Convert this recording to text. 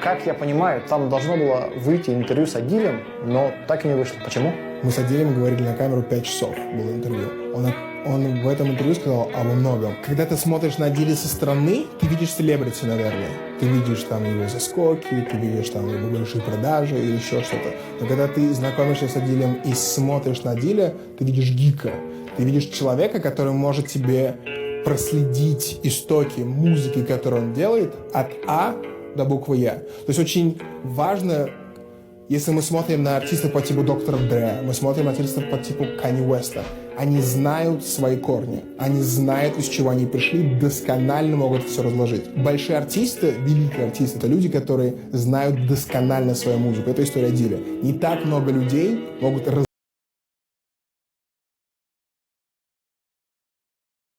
Как я понимаю, там должно было выйти интервью с Адилем, но так и не вышло. Почему? Мы с Адилем говорили на камеру 5 часов, было интервью. Он в этом интервью сказал обо многом. Когда ты смотришь на Адиля со стороны, ты видишь селебрити, наверное. Ты видишь там его заскоки, ты видишь там его большие продажи или еще что-то. Но когда ты знакомишься с Адилем и смотришь на Адиля, ты видишь гика. Ты видишь человека, который может тебе проследить истоки музыки, которую он делает, от А до буквы Я. То есть очень важно, если мы смотрим на артистов по типу Доктора Дре, мы смотрим на артистов по типу Канье Уэста, они знают свои корни, они знают, из чего они пришли, досконально могут все разложить. Большие артисты, великие артисты, это люди, которые знают досконально свою музыку. Это история Адиля. Не так много людей могут